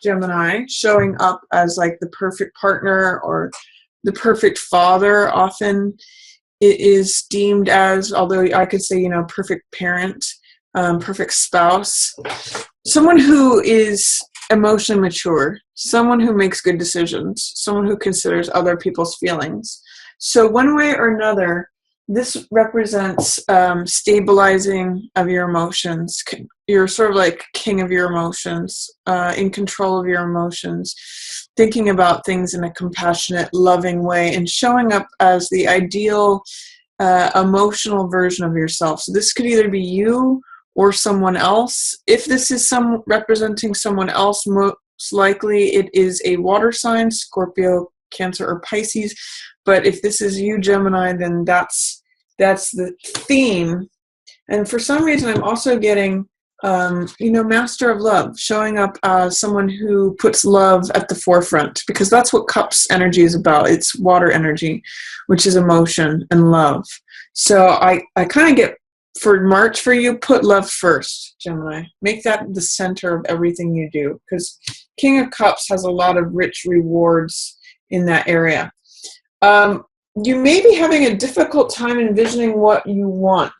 Gemini, showing up as like the perfect partner or the perfect father. Often it is deemed as, although I could say, perfect parent, perfect spouse, someone who is emotionally mature, someone who makes good decisions, someone who considers other people's feelings. So one way or another, this represents stabilizing of your emotions. You're sort of like king of your emotions, in control of your emotions, thinking about things in a compassionate, loving way, and showing up as the ideal emotional version of yourself. So this could either be you or someone else. If this is representing someone else, most likely it is a water sign, Scorpio, Cancer, or Pisces. But if this is you, Gemini, then that's the theme. And for some reason, I'm also getting, Master of Love, showing up as someone who puts love at the forefront, because that's what Cups energy is about. It's water energy, which is emotion and love. So I kind of get, for March for you, put love first, Gemini. Make that the center of everything you do, because King of Cups has a lot of rich rewards in that area. You may be having a difficult time envisioning what you want.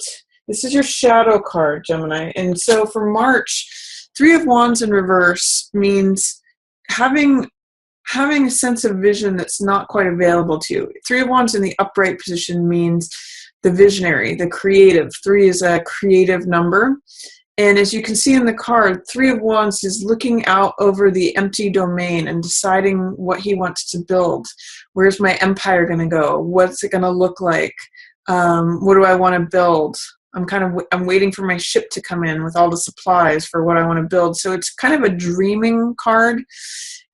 This is your shadow card, Gemini. And so for March, 3 of Wands in reverse means having a sense of vision that's not quite available to you. 3 of Wands in the upright position means the visionary, the creative. 3 is a creative number. And as you can see in the card, 3 of Wands is looking out over the empty domain and deciding what he wants to build. Where's my empire going to go? What's it going to look like? What do I want to build? I'm waiting for my ship to come in with all the supplies for what I want to build. So it's kind of a dreaming card.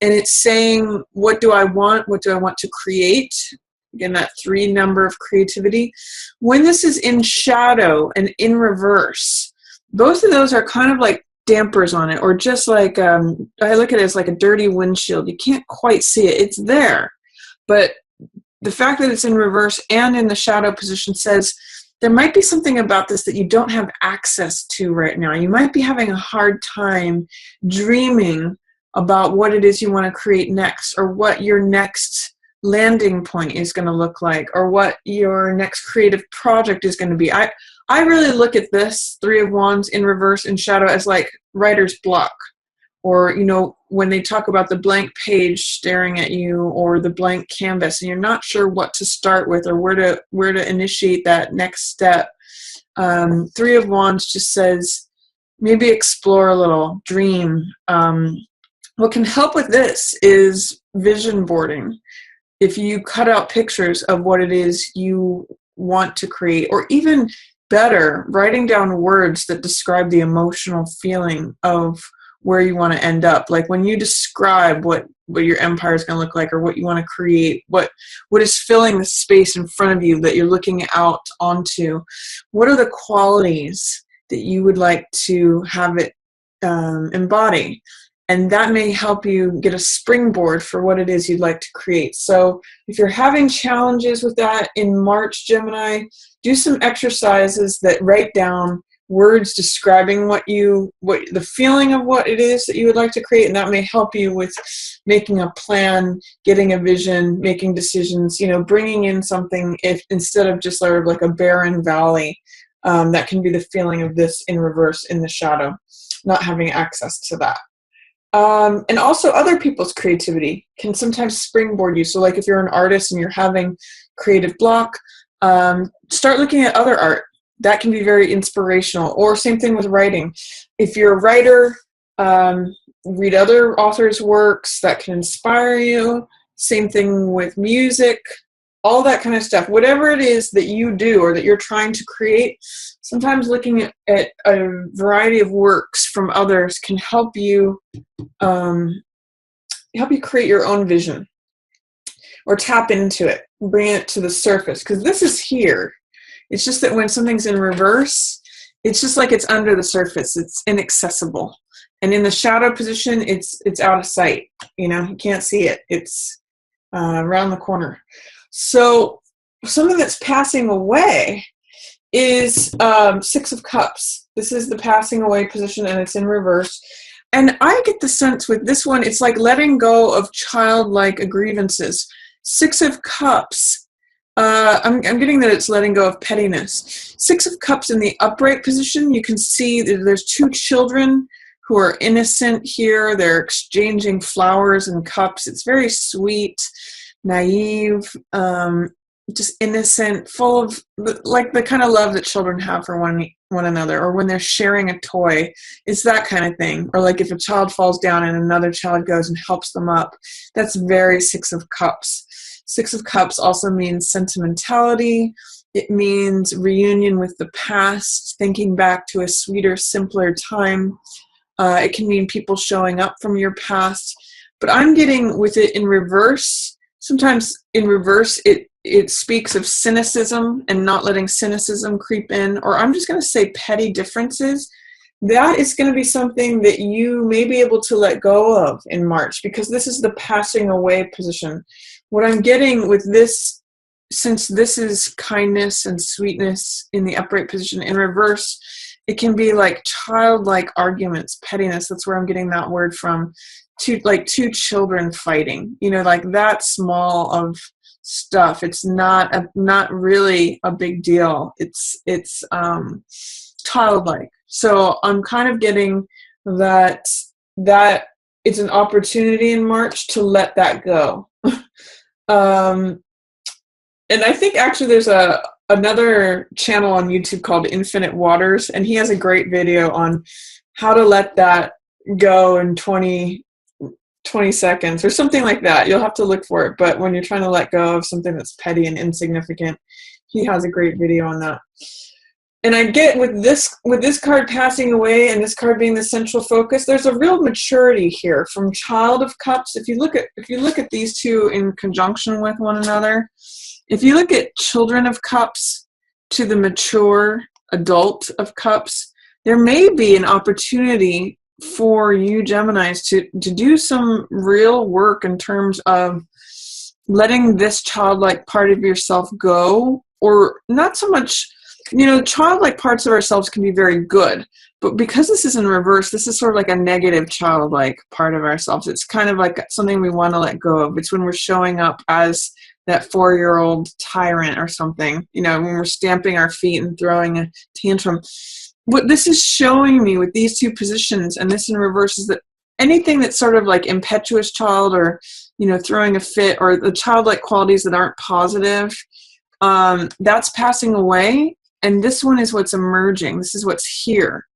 And it's saying, what do I want? What do I want to create? Again, that 3 number of creativity. When this is in shadow and in reverse, both of those are kind of like dampers on it, or just like, I look at it as like a dirty windshield. You can't quite see it. It's there. But the fact that it's in reverse and in the shadow position says there might be something about this that you don't have access to right now. You might be having a hard time dreaming about what it is you want to create next, or what your next landing point is going to look like, or what your next creative project is going to be. I really look at this 3 of Wands in reverse and shadow as like writer's block, or when they talk about the blank page staring at you, or the blank canvas, and you're not sure what to start with or where to initiate that next step. 3 of Wands just says maybe explore a little, dream. What can help with this is vision boarding. If you cut out pictures of what it is you want to create, or even better, writing down words that describe the emotional feeling of where you want to end up. Like when you describe what your empire is going to look like, or what you want to create, what is filling the space in front of you that you're looking out onto, what are the qualities that you would like to have it embody? And that may help you get a springboard for what it is you'd like to create. So if you're having challenges with that in March, Gemini, do some exercises that write down words describing what the feeling of what it is that you would like to create, and that may help you with making a plan, getting a vision, making decisions, bringing in something, if instead of just sort of like a barren valley, that can be the feeling of this in reverse in the shadow, not having access to that. And also other people's creativity can sometimes springboard you. So like if you're an artist and you're having creative block, start looking at other art. That can be very inspirational. Or same thing with writing. If you're a writer, read other authors' works that can inspire you. Same thing with music, all that kind of stuff. Whatever it is that you do or that you're trying to create, sometimes looking at a variety of works from others can help you create your own vision, or tap into it, bring it to the surface. Because this is here. It's just that when something's in reverse, it's just like it's under the surface. It's inaccessible. And in the shadow position, it's out of sight. You can't see it. It's around the corner. So something that's passing away is 6 of Cups. This is the passing away position, and it's in reverse. And I get the sense with this one, it's like letting go of childlike grievances. Six of Cups, I'm getting that it's letting go of pettiness. Six of Cups in the upright position, you can see that there's two children who are innocent here. They're exchanging flowers and cups. It's very sweet, naive, just innocent, full of like the kind of love that children have for one another, or when they're sharing a toy. It's that kind of thing. Or like if a child falls down and another child goes and helps them up. That's very Six of Cups. Six of Cups also means sentimentality. It means reunion with the past, thinking back to a sweeter, simpler time. It can mean people showing up from your past. But I'm getting with it in reverse. Sometimes in reverse, it speaks of cynicism and not letting cynicism creep in. Or I'm just going to say petty differences. That is going to be something that you may be able to let go of in March, because this is the passing away position. What I'm getting with this, since this is kindness and sweetness in the upright position, in reverse, it can be like childlike arguments, pettiness. That's where I'm getting that word from. Two children fighting, like that small of stuff. It's not really a big deal. It's childlike. So I'm kind of getting that it's an opportunity in March to let that go. And I think actually there's another channel on YouTube called Infinite Waters, and he has a great video on how to let that go in 20 seconds or something like that. You'll have to look for it, but when you're trying to let go of something that's petty and insignificant, he has a great video on that. And I get with this card passing away and this card being the central focus, there's a real maturity here from Child of Cups. If you look at these two in conjunction with one another, if you look at Children of Cups to the mature adult of Cups, there may be an opportunity for you Geminis to do some real work in terms of letting this childlike part of yourself go, or not so much. Childlike parts of ourselves can be very good, but because this is in reverse, this is sort of like a negative childlike part of ourselves. It's kind of like something we want to let go of. It's when we're showing up as that 4-year-old tyrant or something, when we're stamping our feet and throwing a tantrum. What this is showing me with these two positions and this in reverse is that anything that's sort of like impetuous child, or, throwing a fit, or the childlike qualities that aren't positive, that's passing away. And this one is what's emerging. This is what's here.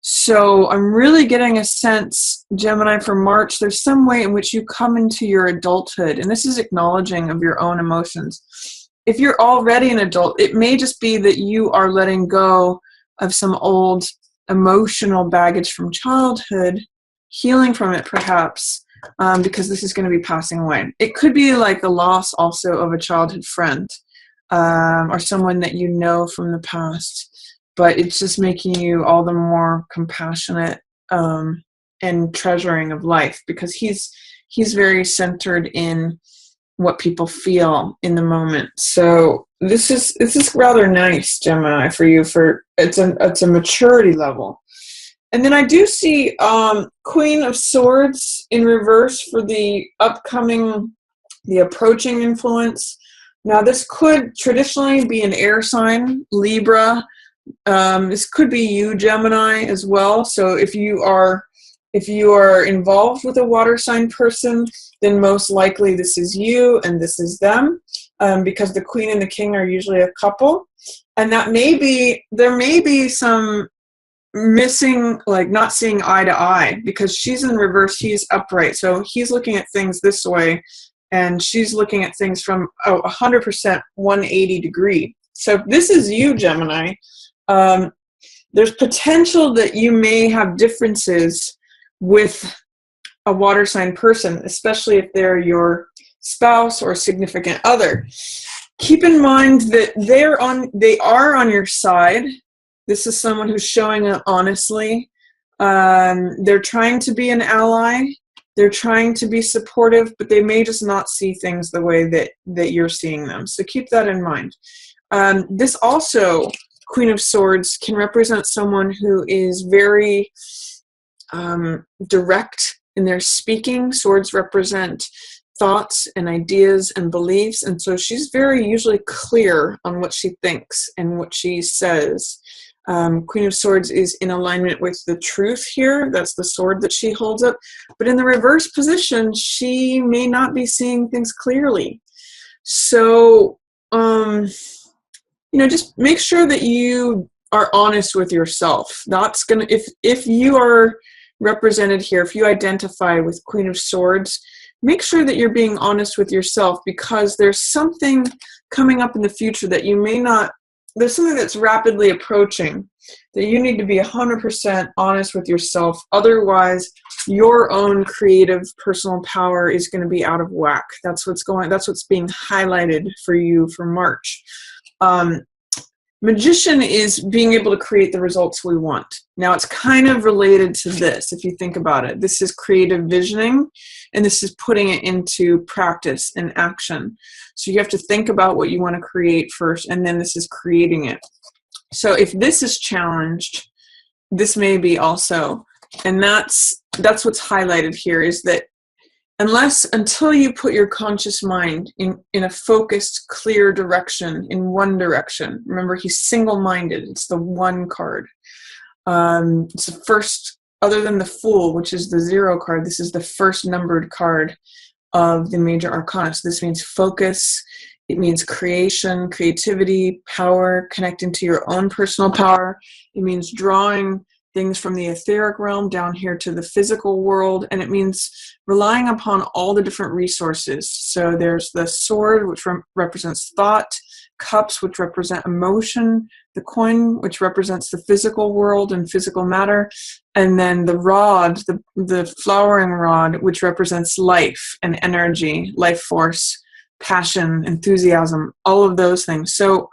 So I'm really getting a sense, Gemini, for March, there's some way in which you come into your adulthood. And this is acknowledging of your own emotions. If you're already an adult, it may just be that you are letting go of some old emotional baggage from childhood, healing from it perhaps, because this is going to be passing away. It could be like the loss also of a childhood friend. Or someone that you know from the past, but it's just making you all the more compassionate and treasuring of life, because he's very centered in what people feel in the moment. So this is rather nice, Gemini, for you. It's a maturity level. And then I do see Queen of Swords in reverse for the approaching influence. Now, this could traditionally be an air sign, Libra. This could be you, Gemini, as well. So if you are involved with a water sign person, then most likely this is you and this is them, because the Queen and the King are usually a couple. And there may be some missing, like not seeing eye to eye, because she's in reverse, he's upright. So he's looking at things this way, and she's looking at things from 100% 180 degree. So if this is you, Gemini, there's potential that you may have differences with a water sign person, especially if they're your spouse or significant other. Keep in mind that they are on your side. This is someone who's showing up honestly. They're trying to be an ally. They're trying to be supportive, but they may just not see things the way that you're seeing them. So keep that in mind. This also, Queen of Swords, can represent someone who is very direct in their speaking. Swords represent thoughts and ideas and beliefs, and so she's very usually clear on what she thinks and what she says. Queen of Swords is in alignment with the truth here. That's the sword that she holds up. But in the reverse position, she may not be seeing things clearly. So, just make sure that you are honest with yourself. That's gonna, if you are represented here, if you identify with Queen of Swords, make sure that you're being honest with yourself, because there's something coming up in the future that you may not, there's something that's rapidly approaching that you need to be 100% honest with yourself. Otherwise, your own creative personal power is going to be out of whack. That's what's being highlighted for you for March. Magician is being able to create the results we want. Now, it's kind of related to this, if you think about it. This is creative visioning, and this is putting it into practice and action. So you have to think about what you want to create first, and then this is creating it. So if this is challenged, this may be also. And that's what's highlighted here, is that until you put your conscious mind in a focused, clear direction, in one direction. Remember, he's single-minded. It's the one card. It's the first, other than the Fool, which is the 0 card, this is the first numbered card of the major arcana. So this means focus. It means creation, creativity, power, connecting to your own personal power. It means drawing things from the etheric realm down here to the physical world, and it means relying upon all the different resources. So there's the sword, which represents thought, cups, which represent emotion, the coin, which represents the physical world and physical matter, and then the rod, the flowering rod, which represents life and energy, life force, passion, enthusiasm, all of those things. So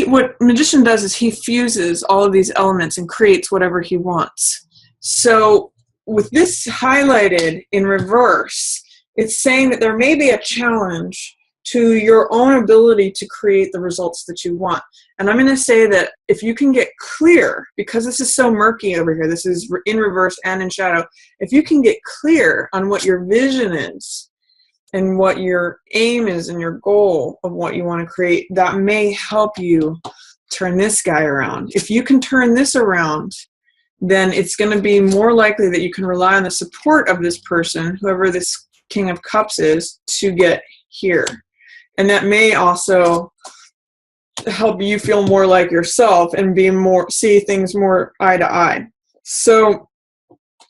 what magician does is he fuses all of these elements and creates whatever he wants. So with this highlighted in reverse, it's saying that there may be a challenge to your own ability to create the results that you want. And I'm going to say that if you can get clear, because this is so murky over here, this is in reverse and in shadow, if you can get clear on what your vision is, and what your aim is and your goal of what you want to create, that may help you turn this guy around. If you can turn this around, then it's going to be more likely that you can rely on the support of this person, whoever this King of Cups is, to get here. And that may also help you feel more like yourself and see things more eye to eye. So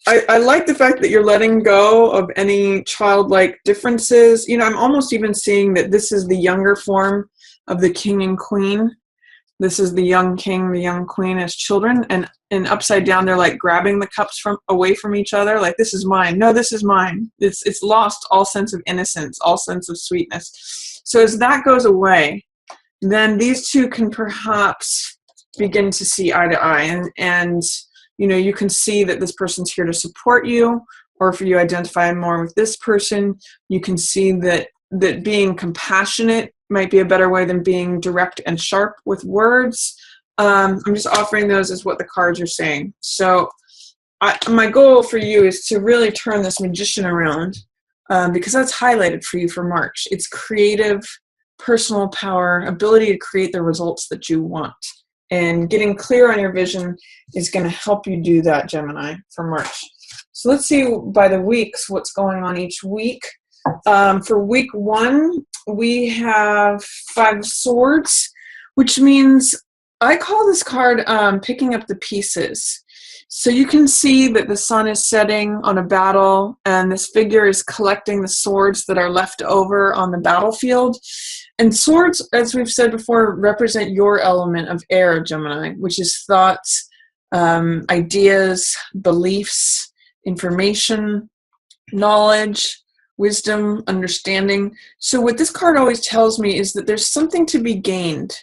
I like the fact that you're letting go of any childlike differences. I'm almost even seeing that this is the younger form of the king and queen. This is the young king, the young queen as children, and upside down they're like grabbing the cups away from each other, like, this is mine. No, this is mine. It's lost all sense of innocence, all sense of sweetness. So as that goes away, then these two can perhaps begin to see eye to eye, and you can see that this person's here to support you, or if you identify more with this person, you can see that being compassionate might be a better way than being direct and sharp with words. I'm just offering those as what the cards are saying. So my goal for you is to really turn this magician around, because that's highlighted for you for March. It's creative, personal power, ability to create the results that you want. And getting clear on your vision is going to help you do that, Gemini, for March. So let's see by the weeks what's going on each week. For week 1, we have 5 swords, which means I call this card picking up the pieces. So you can see that the sun is setting on a battle, and this figure is collecting the swords that are left over on the battlefield. And swords, as we've said before, represent your element of air, Gemini, which is thoughts, ideas, beliefs, information, knowledge, wisdom, understanding. So what this card always tells me is that there's something to be gained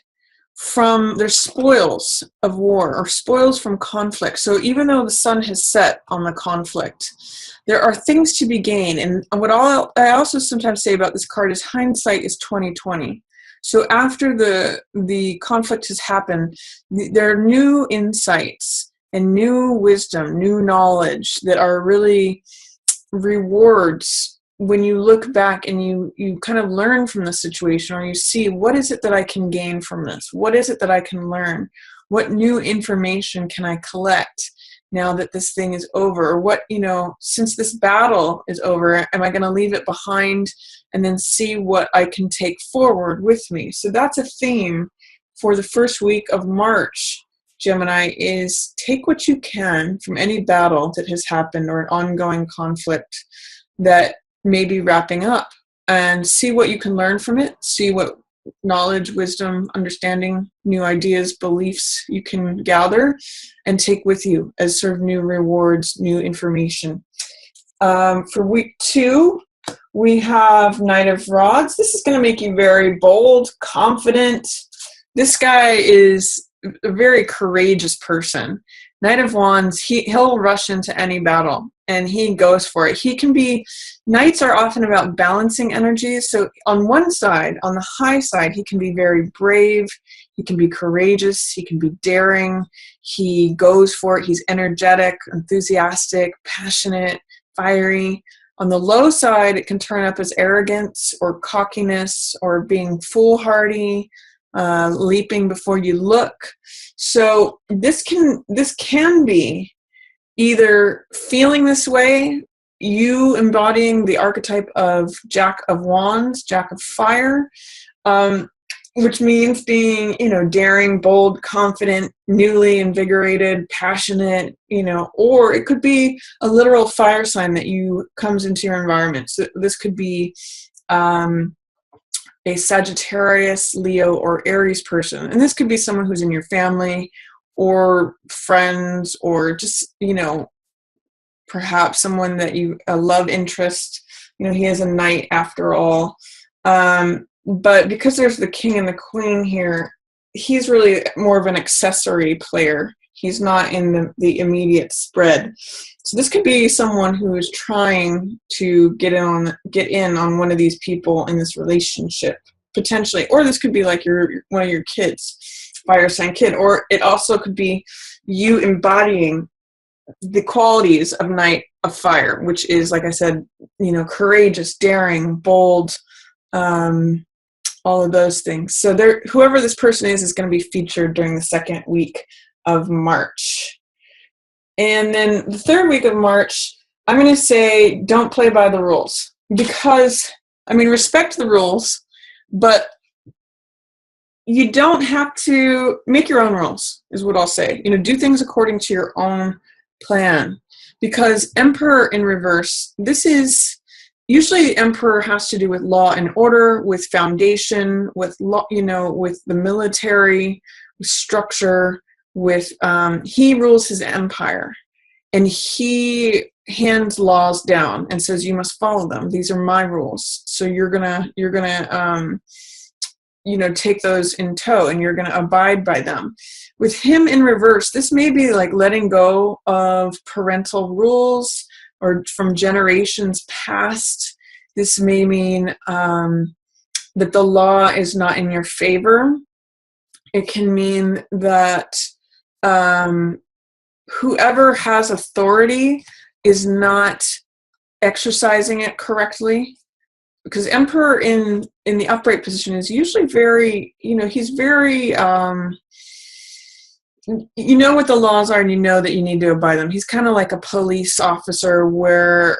there's spoils of war or spoils from conflict. So even though the sun has set on the conflict, there are things to be gained. And what I also sometimes say about this card is hindsight is 20/20. So after the conflict has happened, there are new insights and new wisdom, new knowledge that are really rewards when you look back and you kind of learn from the situation, or you see, what is it that I can gain from this? What is it that I can learn? What new information can I collect now that this thing is over? Or what, since this battle is over, am I going to leave it behind and then see what I can take forward with me? So that's a theme for the first week of March, Gemini, is take what you can from any battle that has happened or an ongoing conflict that may be wrapping up, and see what you can learn from it, see what knowledge, wisdom, understanding, new ideas, beliefs you can gather and take with you as sort of new rewards, new information. For week 2, we have Knight of Rods. This is going to make you very bold, confident. This guy is a very courageous person. Knight of Wands, he'll rush into any battle and he goes for it. Knights are often about balancing energies. So on one side, on the high side, he can be very brave, he can be courageous, he can be daring, he goes for it, he's energetic, enthusiastic, passionate, fiery. On the low side, it can turn up as arrogance or cockiness or being foolhardy, leaping before you look. So this can be either feeling this way, you embodying the archetype of Jack of Wands, Jack of Fire, which means being, daring, bold, confident, newly invigorated, passionate, or it could be a literal fire sign that comes into your environment. So this could be a Sagittarius, Leo, or Aries person. And this could be someone who's in your family or friends, or just, perhaps someone that a love interest. He is a knight after all. But because there's the king and the queen here, he's really more of an accessory player. He's not in the immediate spread. So this could be someone who is trying to get in on one of these people in this relationship, potentially. Or this could be like one of your kids, fire sign kid. Or it also could be you embodying the qualities of Knight of Fire, which is, like I said, courageous, daring, bold, all of those things. So whoever this person is going to be featured during the second week of March. And then the third week of March, I'm going to say don't play by the rules, because, respect the rules, but you don't have to make your own rules, is what I'll say. Do things according to your own plan, because Emperor in reverse, this is usually Emperor has to do with law and order, with foundation, with law, with the military, with structure, with he rules his empire, and he hands laws down and says you must follow them. These are my rules, so you're gonna take those in tow and you're gonna abide by them. With him in reverse, this may be like letting go of parental rules or from generations past. This may mean that the law is not in your favor. It can mean that whoever has authority is not exercising it correctly, because Emperor in the upright position is usually very, he's very, what the laws are and that you need to abide them. He's kind of like a police officer a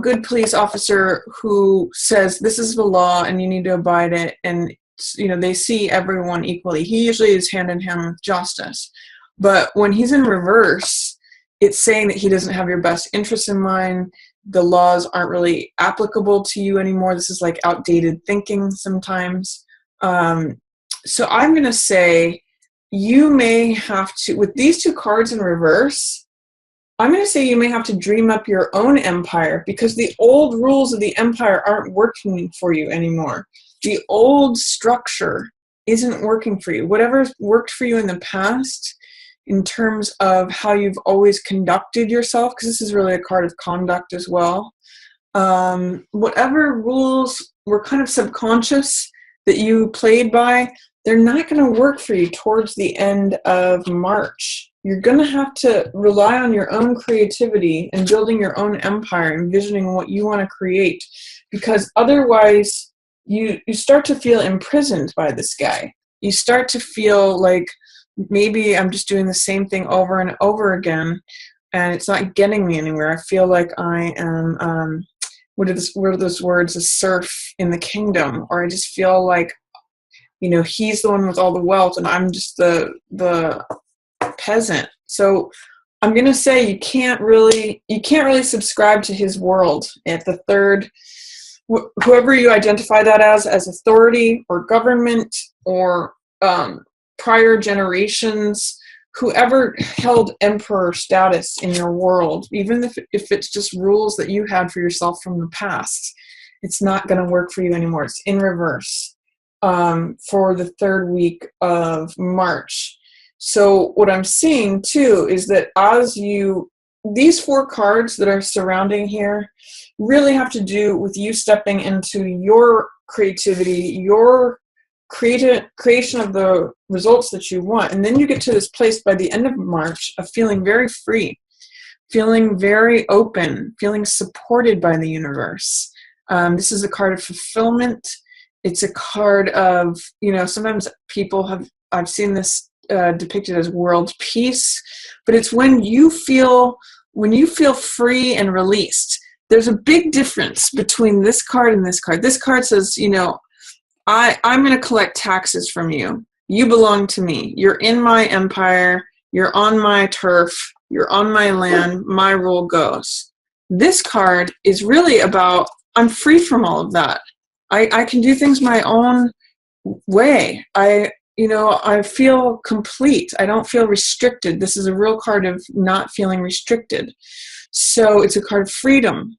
good police officer who says this is the law and you need to abide it, and they see everyone equally. He usually is hand in hand with justice. But when he's in reverse, it's saying that he doesn't have your best interest in mind. The laws aren't really applicable to you anymore. This is like outdated thinking sometimes. So I'm going to say you may have to, with these two cards in reverse, I'm going to say you may have to dream up your own empire, because the old rules of the empire aren't working for you anymore. The old structure isn't working for you. Whatever's worked for you in the past in terms of how you've always conducted yourself, because this is really a card of conduct as well. Whatever rules were kind of subconscious that you played by, they're not going to work for you towards the end of March. You're going to have to rely on your own creativity and building your own empire, envisioning what you want to create, because otherwise you start to feel imprisoned by this guy. You start to feel like maybe I'm just doing the same thing over and over again, and it's not getting me anywhere. I feel like I am, what are those words, a serf in the kingdom, or I just feel like, he's the one with all the wealth and I'm just the peasant. So I'm going to say you can't really subscribe to his world at the third, whoever you identify that as authority or government or prior generations, whoever held emperor status in your world, even if it's just rules that you had for yourself from the past, it's not going to work for you anymore. It's in reverse for the third week of March. So what I'm seeing too is that these 4 cards that are surrounding here really have to do with you stepping into your creativity, your creation of the results that you want. And then you get to this place by the end of March of feeling very free, feeling very open, feeling supported by the universe. This is a card of fulfillment. It's a card of, sometimes I've seen this depicted as world peace, but it's when you feel free and released. There's a big difference between this card and this card. This card says, I'm going to collect taxes from you. You belong to me. You're in my empire. You're on my turf. You're on my land. My rule goes. This card is really about, I'm free from all of that. I can do things my own way. I feel complete. I don't feel restricted. This is a real card of not feeling restricted. So it's a card of freedom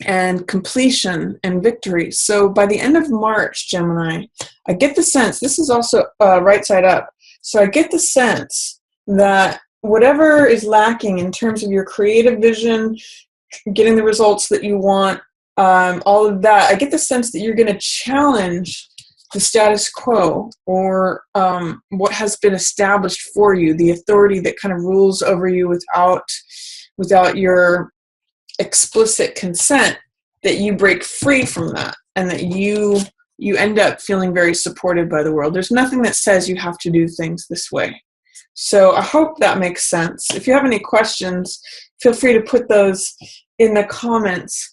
and completion and victory. So by the end of March, Gemini, I get the sense, this is also right side up, so I get the sense that whatever is lacking in terms of your creative vision, getting the results that you want, all of that, I get the sense that you're going to challenge the status quo or what has been established for you, the authority that kind of rules over you without your explicit consent, that you break free from that and that you end up feeling very supported by the world. There's nothing that says you have to do things this way. So I hope that makes sense. If you have any questions, feel free to put those in the comments.